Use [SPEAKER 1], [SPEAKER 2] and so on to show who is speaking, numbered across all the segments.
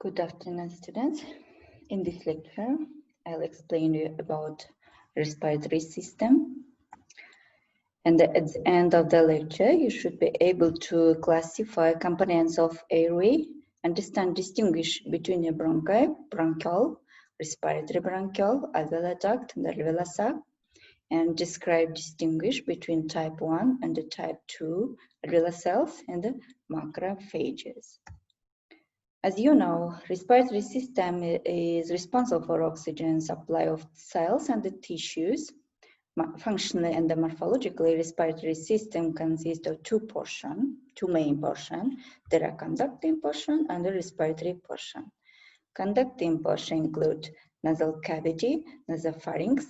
[SPEAKER 1] Good afternoon, students. In this lecture, I'll explain you about respiratory system. And at the end of the lecture, you should be able to classify components of airway, understand, distinguish between a bronchial, respiratory bronchial, alveolar duct, and alveolar sac, and describe, distinguish between type 1 and the type 2 alveolar cells and the macrophages. As you know, respiratory system is responsible for oxygen supply of cells and the tissues. Functionally and morphologically, respiratory system consists of two main portions. There are conducting portion and the respiratory portion. Conducting portion include nasal cavity, nasopharynx,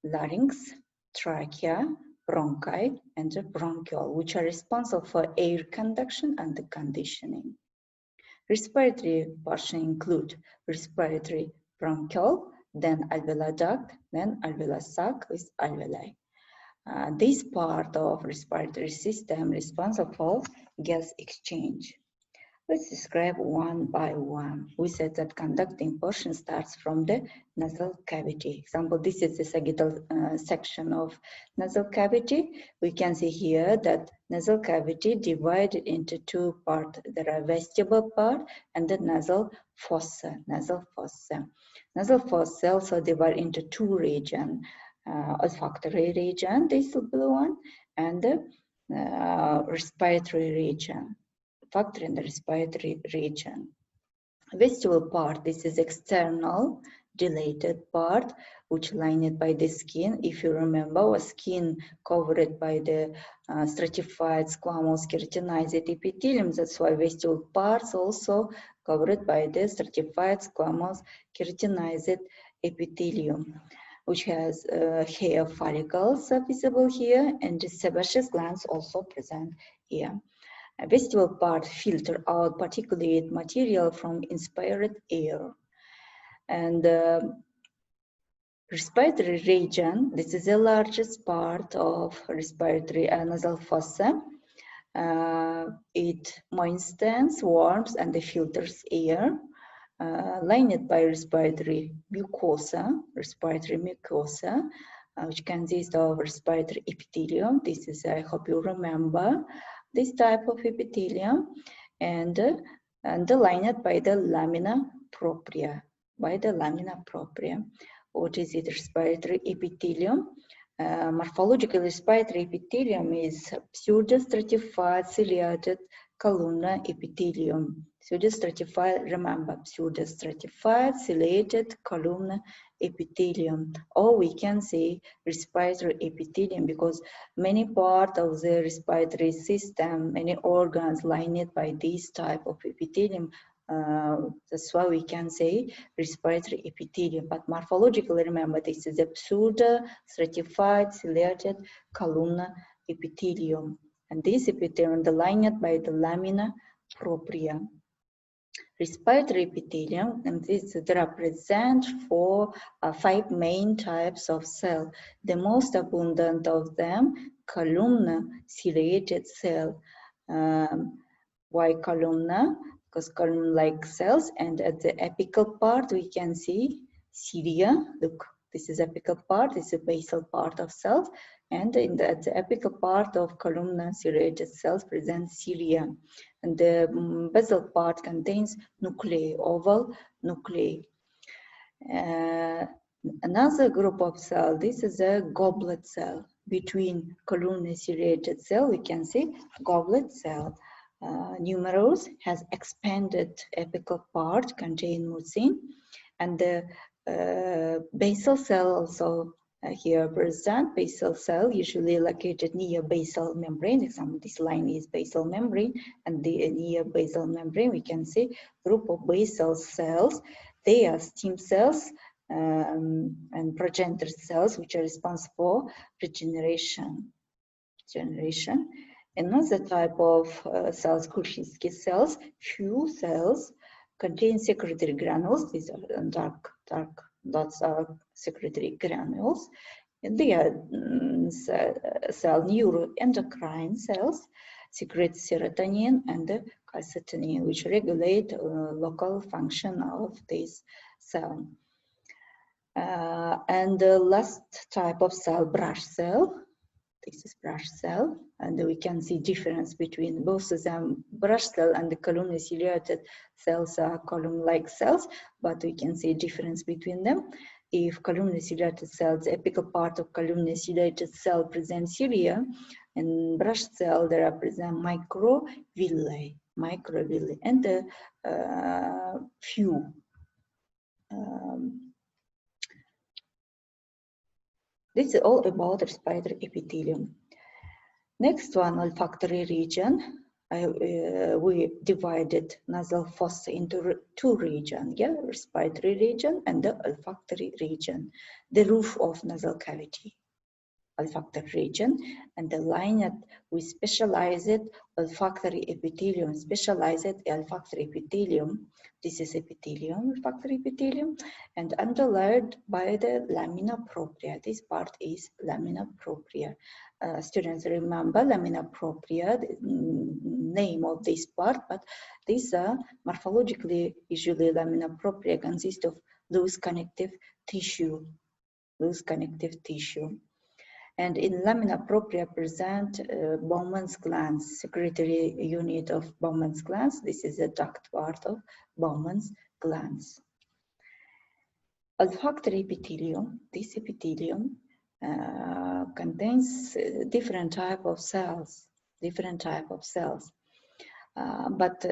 [SPEAKER 1] larynx, trachea, bronchi, and the bronchiole, which are responsible for air conduction and the conditioning. Respiratory portion include respiratory bronchiole, then alveolar duct, then alveolar sac with alveoli. This part of respiratory system responsible for gas exchange. Let's describe one by one. We said that conducting portion starts from the nasal cavity. Example, this is the sagittal section of nasal cavity. We can see here that nasal cavity divided into two parts. There are vestibule part and the nasal fossa. Nasal fossa also divided into two regions, olfactory region, this blue one, and the respiratory region. Factor in the respiratory region. Vestibule part, this is external dilated part which lined by the skin. If you remember, was skin covered by the stratified squamous keratinized epithelium. That's why vestibule parts also covered by the stratified squamous keratinized epithelium, which has hair follicles visible here, and the sebaceous glands also present here. A vestibule part filter out particulate material from inspired air. And respiratory region, this is the largest part of respiratory nasal fossa. It moistens, warms, and filters air, lined by respiratory mucosa, which consists of respiratory epithelium. This is, I hope you remember, this type of epithelium, and lined by the lamina propria. What is it? Respiratory epithelium. Morphological respiratory epithelium is pseudostratified ciliated columnar epithelium. Remember, pseudostratified ciliated columnar epithelium, or we can say respiratory epithelium, because many parts of the respiratory system, many organs lined by this type of epithelium. That's why we can say respiratory epithelium. But morphologically, remember, this is a pseudo-stratified ciliated columnar epithelium. And this epithelium is lined by the lamina propria. Respiratory epithelium, and this represents five main types of cell. The most abundant of them, columnar ciliated cell. Why columnar? Because column-like cells, and at the apical part we can see cilia. Look, this is apical part, this is a basal part of cells, and at the apical part of columnar ciliated cells present cilia. And the basal part contains nuclei, oval nuclei. Another group of cells, this is a goblet cell. Between columnar ciliated cell, we can see goblet cell. Numerous has expanded apical part, contain mucin, and the basal cell also here present. Basal cell usually located near basal membrane. Example, this line is basal membrane, and near basal membrane we can see group of basal cells. They are stem cells and progenitor cells, which are responsible for regeneration. Another type of cells, Kuczynski cells, few cells contain secretory granules. These are dark dots are secretory granules. And they are cell neuroendocrine cells. secrete serotonin and calcitonin, which regulate local function of this cell. And the last type of cell, brush cell. This is brush cell, and we can see difference between both of them. Brush cell and the columnar ciliated cells are column-like cells, but we can see difference between them. If columnar ciliated cells, the apical part of columnar ciliated cell presents cilia, in brush cell there are present microvilli, and a few. This is all about respiratory epithelium. Next one, olfactory region. We divided nasal fossa into two regions, yeah, respiratory region and the olfactory region, the roof of nasal cavity. Olfactory region, and the line that we specialized olfactory epithelium, specialized olfactory epithelium. This is epithelium, olfactory epithelium, and underlaid by the lamina propria. This part is lamina propria. Students remember lamina propria, the name of this part, but these are morphologically, usually lamina propria consists of loose connective tissue, And in lamina propria present Bowman's glands, secretory unit of Bowman's glands. This is a duct part of Bowman's glands. Olfactory epithelium, this epithelium contains different type of cells, but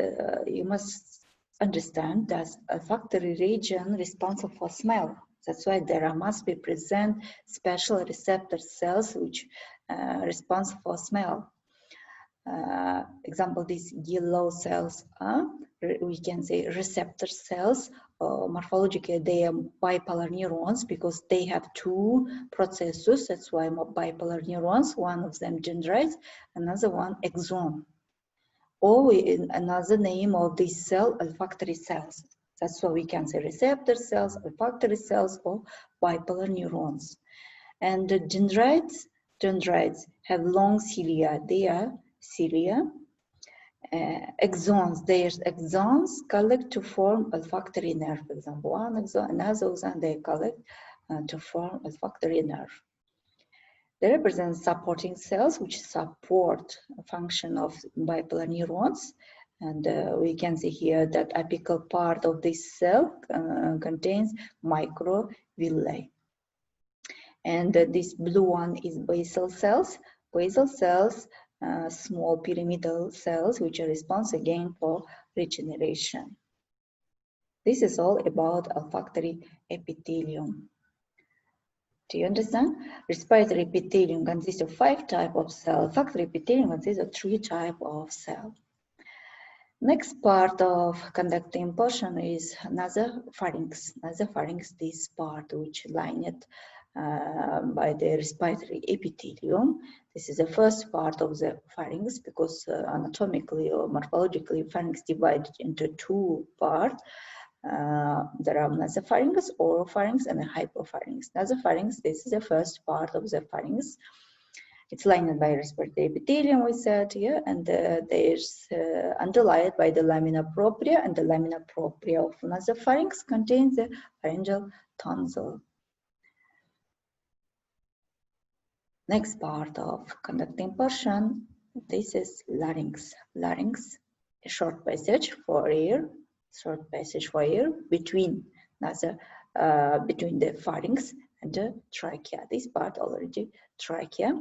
[SPEAKER 1] you must understand that olfactory region responsible for smell. That's why there must be present special receptor cells which responsible for smell. Example, these yellow cells are, we can say, receptor cells. Morphologically, they are bipolar neurons because they have two processes. That's why bipolar neurons. One of them dendrites, another one axon. Or another name of this cell, olfactory cells. That's why we can say receptor cells, olfactory cells, or bipolar neurons. And the dendrites have long cilia. They are cilia. Axons, there's axons collect to form olfactory nerve. For example, one axon, another axon, they collect to form olfactory nerve. They represent supporting cells which support function of bipolar neurons. And we can see here that apical part of this cell contains microvilli. And this blue one is basal cells. Basal cells, small pyramidal cells, which are responsible again for regeneration. This is all about olfactory epithelium. Do you understand? Respiratory epithelium consists of 5 types of cells. Olfactory epithelium consists of 3 types of cells. Next part of conducting portion is nasopharynx. Nasopharynx, this part which lined by the respiratory epithelium. This is the first part of the pharynx because anatomically or morphologically, pharynx divided into 2 parts. There are nasopharynx, oropharynx, and hypopharynx. Nasopharynx, this is the first part of the pharynx. It's lined by respiratory epithelium, we said here, and there's underlaid by the lamina propria, and the lamina propria of nasopharynx contains the pharyngeal tonsil. Next part of conducting portion, this is larynx. Larynx, a short passage for air, between the pharynx and the trachea. This part already trachea.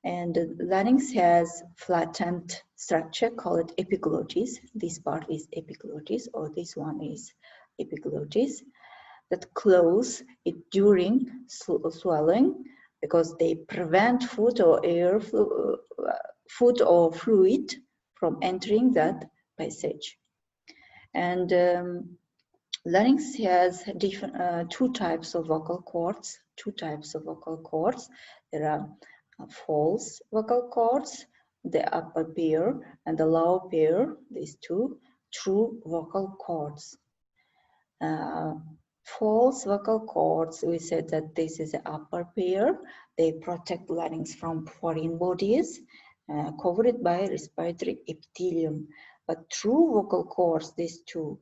[SPEAKER 1] And the larynx has flattened structure called epiglottis. This part is epiglottis, or this one is epiglottis, that close it during swallowing because they prevent food or fluid from entering that passage. And larynx has different 2 types of vocal cords. There are false vocal cords, the upper pair, and the lower pair. These 2 true vocal cords. False vocal cords, we said that this is the upper pair. They protect larynx from foreign bodies. covered by respiratory epithelium. But true vocal cords, these two,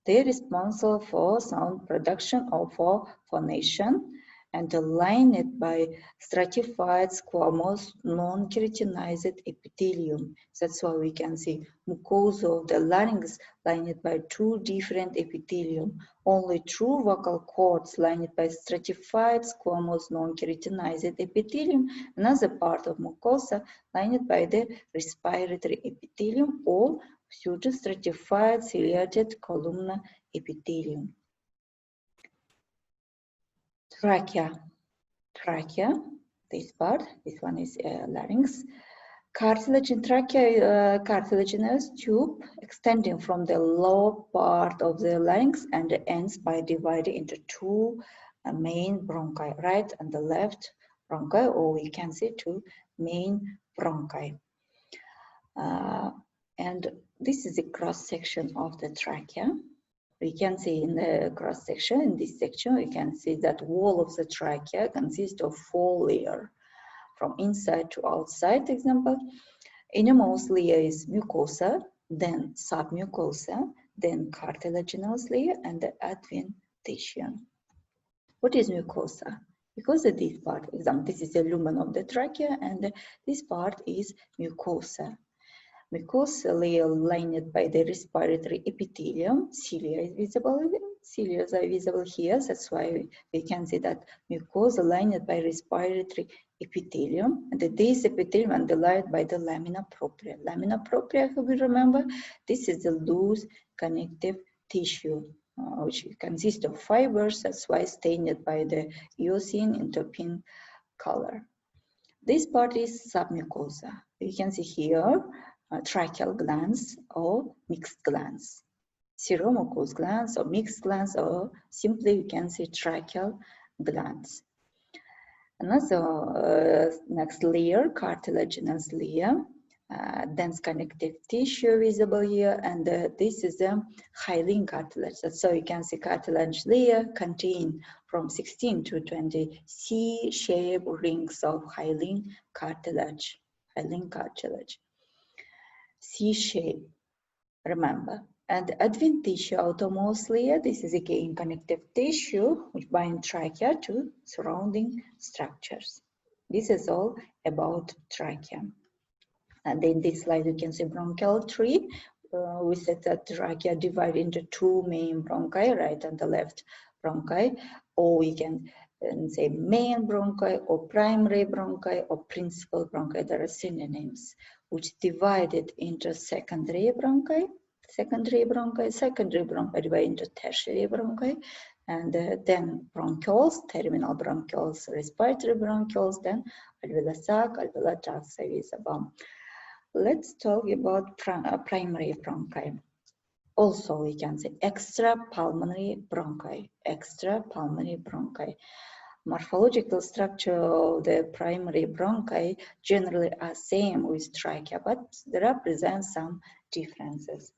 [SPEAKER 1] they're responsible for sound production or for phonation and lined by stratified squamous non-keratinized epithelium. That's why we can see mucosa of the larynx lined by two different epithelium. Only true vocal cords lined by stratified squamous non-keratinized epithelium. Another part of mucosa lined by the respiratory epithelium or pseudostratified ciliated columnar epithelium. Trachea, this part, this one is larynx. Cartilage in trachea, cartilaginous tube extending from the lower part of the larynx and ends by dividing into two main bronchi, right and the left bronchi, or we can see two main bronchi. And this is a cross section of the trachea. We can see in the cross section, in this section, we can see that wall of the trachea consists of 4 layers from inside to outside. Example, innermost layer is mucosa, then submucosa, then cartilaginous layer, and the adventition. What is mucosa? Because of this part, example, this is the lumen of the trachea, and this part is mucosa. Mucosa layer lined by the respiratory epithelium. Cilia is visible. Cilia are visible here. That's why we can see that mucosa lined by respiratory epithelium. And this epithelium underlined by the lamina propria. Lamina propria, if we remember, this is the loose connective tissue, which consists of fibers. That's why stained by the eosine into pink color. This part is submucosa. You can see here tracheal glands or mixed glands, seromucous glands or mixed glands, or simply you can see tracheal glands. Another next layer, cartilaginous layer, dense connective tissue visible here, and this is a hyaline cartilage. So you can see cartilage layer contain from 16 to 20 C-shaped rings of hyaline cartilage. C-shape, remember. And adventitia outermost layer, this is again connective tissue which bind trachea to surrounding structures. This is all about trachea. And in this slide you can see bronchial tree. We said that trachea divided into two main bronchi, right and the left bronchi, or we can say main bronchi or primary bronchi or principal bronchi. There are synonyms, which divided into secondary bronchi divided into tertiary bronchi, and then bronchioles, terminal bronchioles, respiratory bronchioles, then alveolar sac, alveolar ducts are visible. Let's talk about primary bronchi. Also, we can say extrapulmonary bronchi. Morphological structure of the primary bronchi generally are same with trachea, but they represent some differences.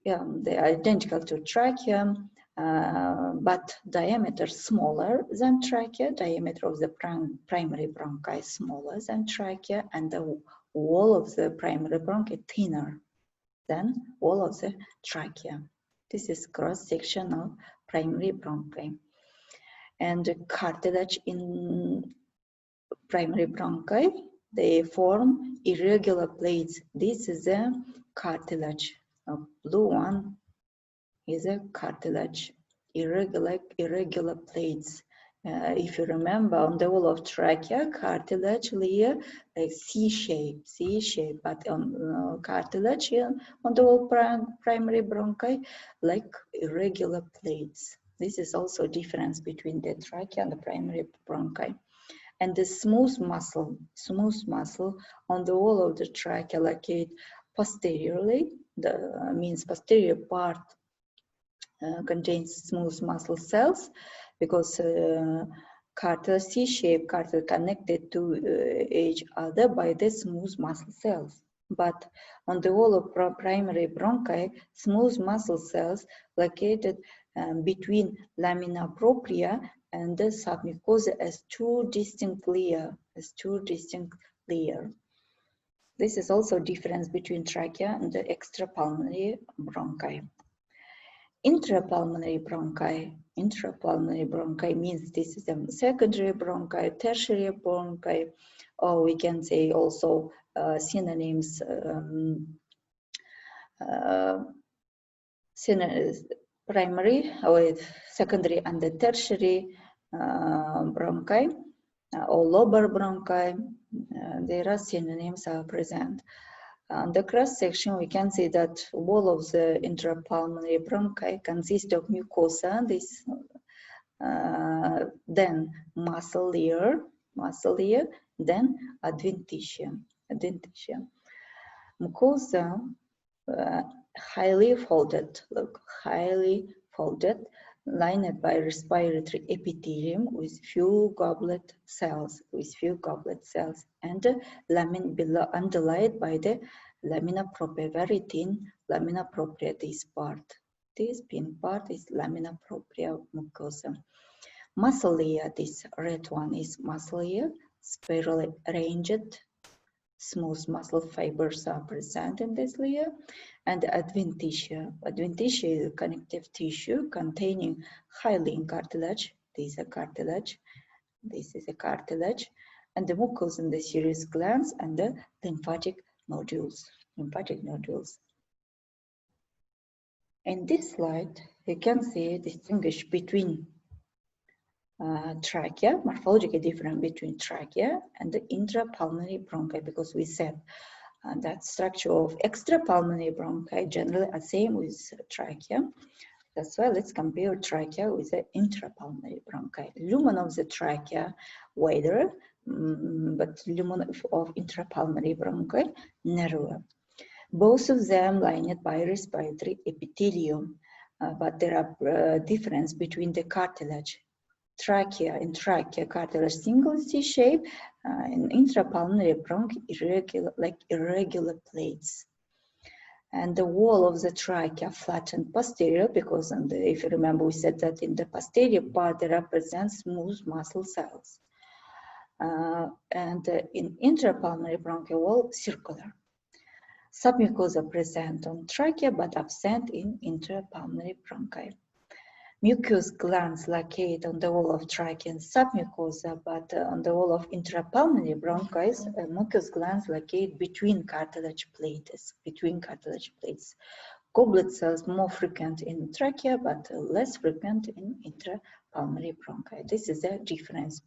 [SPEAKER 1] Yeah, they are identical to trachea, but diameter smaller than trachea. Diameter of the primary bronchi is smaller than trachea, and the wall of the primary bronchi thinner than wall of the trachea. This is cross section of primary bronchi. And cartilage in primary bronchi, they form irregular plates. This is a cartilage. A blue one is a cartilage, irregular plates. If you remember, on the wall of trachea, cartilage layer like C-shape, but on cartilage on the wall primary bronchi like irregular plates. This is also difference between the trachea and the primary bronchi. And the smooth muscle on the wall of the trachea located posteriorly, means posterior part contains smooth muscle cells, because cartilage C-shaped cartilage connected to each other by the smooth muscle cells. But on the wall of primary bronchi, smooth muscle cells located between lamina propria and the submucosa as two distinct layers. This is also difference between trachea and the extrapulmonary bronchi. Intrapulmonary bronchi means this is a secondary bronchi, tertiary bronchi, or we can say also synonyms, primary with secondary and the tertiary bronchi or lobar bronchi. There are synonyms are present. On the cross section, we can see that wall of the intrapulmonary bronchi consists of mucosa, this then muscle layer, then adventitia. Mucosa highly folded, lined by respiratory epithelium with few goblet cells, and lamin below underlaid by the lamina propria, very thin lamina propria. This pink part is lamina propria mucosa. Muscle layer, this red one is muscle layer, spirally arranged, smooth muscle fibers are present in this layer, and adventitia. Adventitia is a connective tissue containing hyaline cartilage. This is a cartilage. And the mucus and the serous glands and the lymphatic nodules. In this slide, you can see distinguish between trachea, morphologically different between trachea and the intrapulmonary bronchi, because we said that structure of extrapulmonary bronchi generally are same with trachea. That's why let's compare trachea with the intrapulmonary bronchi. Lumen of the trachea wider, but lumen of intrapulmonary bronchi narrower. Both of them lined by respiratory epithelium, but there are difference between the cartilage. In trachea cartilage single C-shape, in intrapulmonary bronchi irregular plates. And the wall of the trachea flattened posterior, because if you remember, we said that in the posterior part they represent smooth muscle cells. And in intrapulmonary bronchial wall, circular. Submucosa present on trachea but absent in intrapulmonary bronchi. Mucous glands locate on the wall of trachea and submucosa, but on the wall of intrapulmonary bronchi, mucous glands locate between cartilage plates. Goblet cells more frequent in trachea, but less frequent in intrapulmonary bronchi. This is a difference,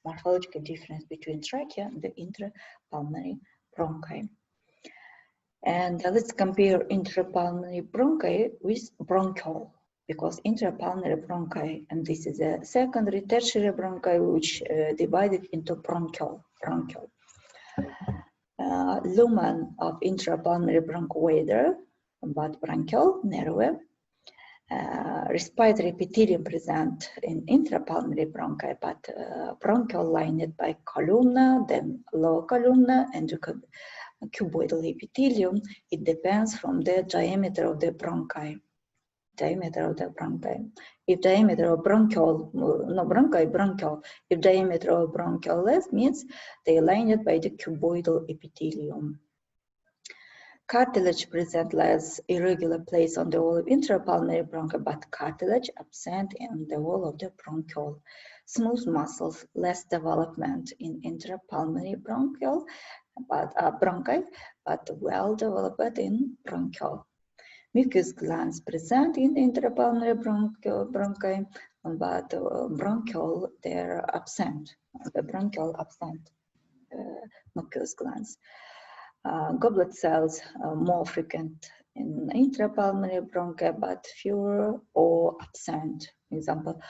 [SPEAKER 1] morphological difference between trachea and the intrapulmonary bronchi. And let's compare intrapulmonary bronchi with bronchiole, because intrapulmonary bronchi, and this is a secondary, tertiary bronchi, which divided into bronchiole. Lumen of intrapulmonary bronchi wider, but bronchiole narrower. Respiratory epithelium present in intrapulmonary bronchi, but bronchiole lined by columna, then lower columna, and cuboidal epithelium. It depends from the diameter of the bronchi. If diameter of bronchiole, bronchiole. If diameter of bronchiole less, means they are lined by the cuboidal epithelium. Cartilage present less irregular plates on the wall of intrapulmonary bronchi, but cartilage absent in the wall of the bronchiole. Smooth muscles, less development in intrapulmonary bronchi, but well developed in bronchiole. Mucous glands present in intrapulmonary bronchi, but bronchiole they're absent. The bronchiole absent mucous glands. Goblet cells more frequent in intrapulmonary bronchi, but fewer or absent. For example,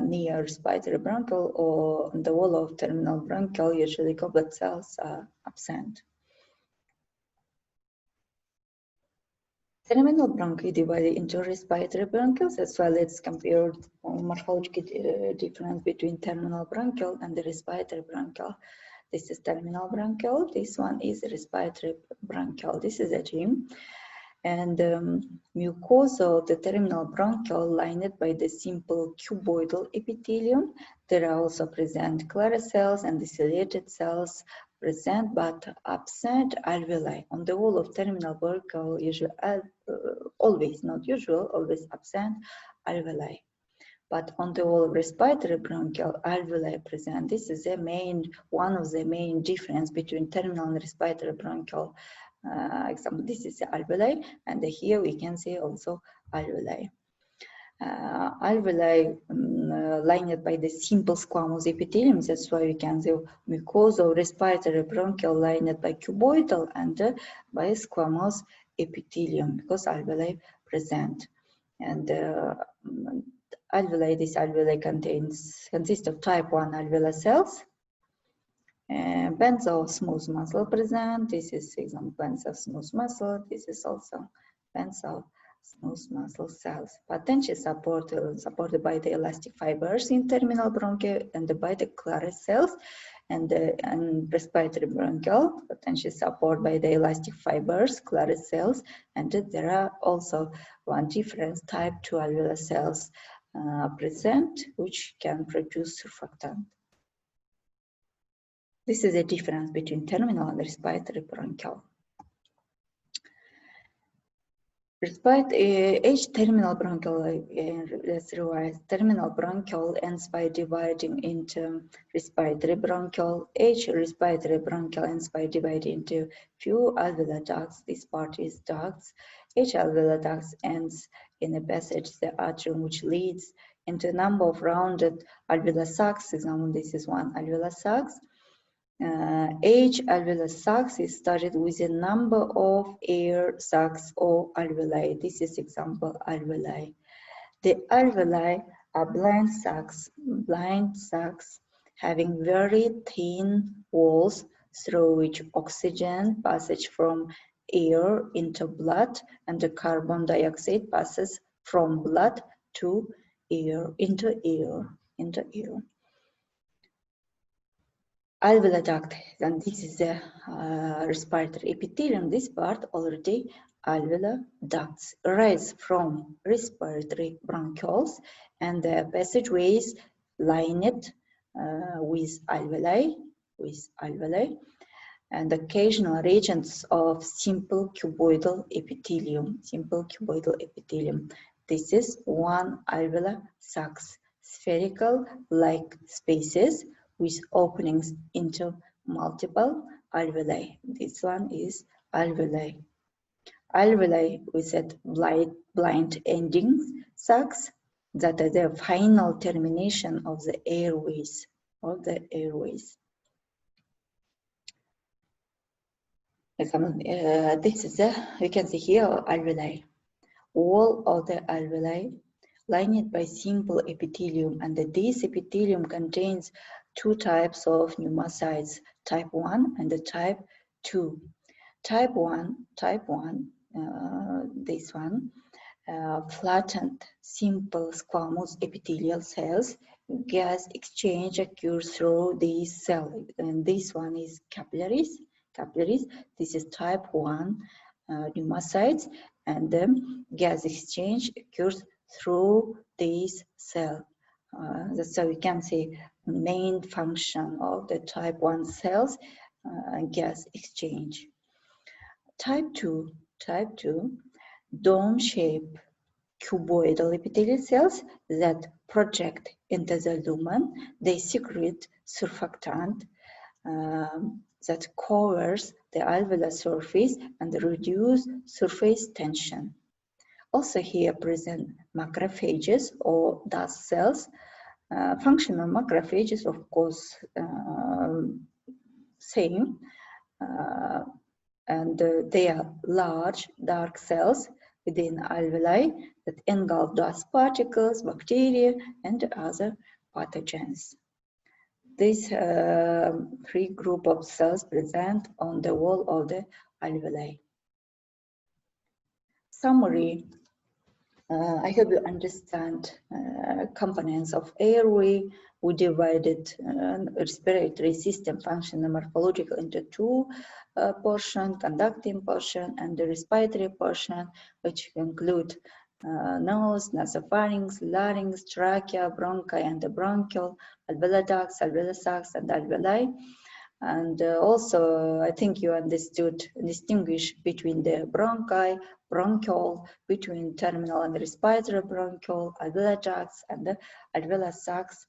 [SPEAKER 1] near respiratory bronchiole or on the wall of terminal bronchiole, usually goblet cells are absent. Terminal bronchi divided into respiratory bronchioles, as well as compared morphological difference between terminal bronchiole and the respiratory bronchiole. This is terminal bronchiole. This one is respiratory bronchiole. This is a gene. And mucosa of the terminal bronchiole lined by the simple cuboidal epithelium. There are also present clara cells and the ciliated cells present but absent alveoli. On the wall of terminal bronchial, always, not usual, always absent alveoli. But on the wall of respiratory bronchial, alveoli present. This is one of the main difference between terminal and respiratory bronchial example. This is the alveoli, and here we can see also alveoli. Alveoli lined by the simple squamous epithelium. That's why we can see mucosal respiratory bronchial lined by cuboidal and by squamous epithelium, because alveoli present. And this alveoli consists of type 1 alveolar cells. Bands of smooth muscle present. This is example bands of smooth muscle. This is also bands of smooth muscle cells. Potentially supported by the elastic fibers in terminal bronchi and by the Claris cells, and respiratory bronchial potentially supported by the elastic fibers, Claris cells, and there are also one difference, type 2 alveolar cells present, which can produce surfactant. This is the difference between terminal and respiratory bronchial. Each terminal bronchial, let's revise, terminal bronchial ends by dividing into respiratory bronchial. Each respiratory bronchial ends by dividing into few alveolar ducts. This part is ducts. Each alveolar duct ends in a passage, the atrium, which leads into a number of rounded alveolar sacs. Example, this is one alveolar sacs. Each alveolar sac is started with a number of air sacs or alveoli. This is example alveoli. The alveoli are blind sacs having very thin walls through which oxygen passes from air into blood and the carbon dioxide passes from blood to air, into air. Alveolar duct, and this is the respiratory epithelium. This part already alveolar ducts rise from respiratory bronchioles, and the passageways lined with alveoli, and occasional regions of simple cuboidal epithelium. This is one alveolar sacs, spherical-like spaces with openings into multiple alveoli. This one is alveoli. Alveoli with that blind endings sacs that are the final termination of the airways. This is we can see here alveoli. All of the alveoli lined by simple epithelium, and this epithelium contains two types of pneumocytes, type 1 and the type 2. Type 1, this one, flattened simple squamous epithelial cells. Gas exchange occurs through these cells, and this one is capillaries. This is type 1 pneumocytes, and the gas exchange occurs through these cells. So we can see the main function of the type 1 cells, gas exchange. Type 2, dome-shaped cuboidal epithelial cells that project into the lumen. They secrete surfactant that covers the alveolar surface and reduce surface tension. Also here present macrophages or dust cells. Functional macrophages, of course, same, and they are large dark cells within alveoli that engulf dust particles, bacteria, and other pathogens. These three group of cells present on the wall of the alveoli. Summary. I hope you understand components of airway. We divided respiratory system function and morphological into two portions, conducting portion and the respiratory portion, which include nose, nasopharynx, larynx, trachea, bronchi, and the bronchial, alveolar ducts, alveolar sacs, and alveoli. And also, I think you understood distinguish between the bronchi, bronchiole, between terminal and respiratory bronchiole, alveolar ducts, and the alveolar sacs.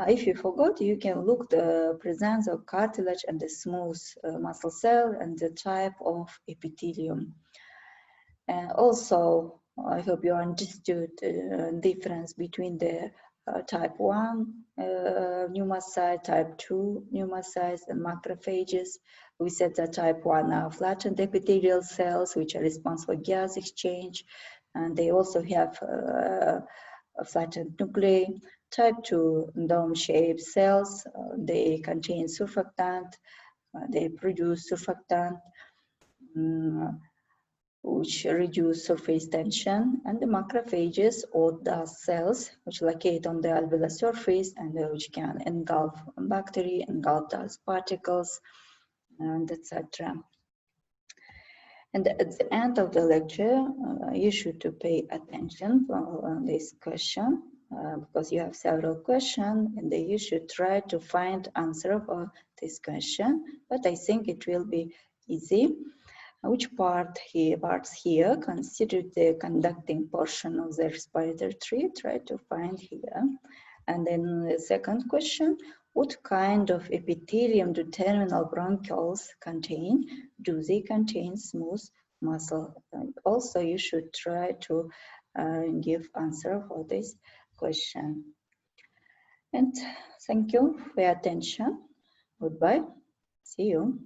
[SPEAKER 1] If you forgot, you can look the presence of cartilage and the smooth muscle cell and the type of epithelium. And also, I hope you understood the difference between the type 1 pneumocyte, type 2 pneumocytes, and macrophages. We said that type 1 are flattened epithelial cells, which are responsible for gas exchange, and they also have a flattened nuclei. Type 2 dome-shaped cells, they contain surfactant, they produce surfactant, which reduce surface tension, and the macrophages or dust cells, which locate on the alveolar surface and which can engulf bacteria, engulf dust particles, and etc. And at the end of the lecture, you should to pay attention for this question because you have several questions, and you should try to find answer for this question. But I think it will be easy. Which parts here consider the conducting portion of the respiratory tree? Try to find here. And then the second question, what kind of epithelium do terminal bronchioles contain? Do they contain smooth muscle? And also, you should try to give answer for this question. And thank you for your attention. Goodbye. See you.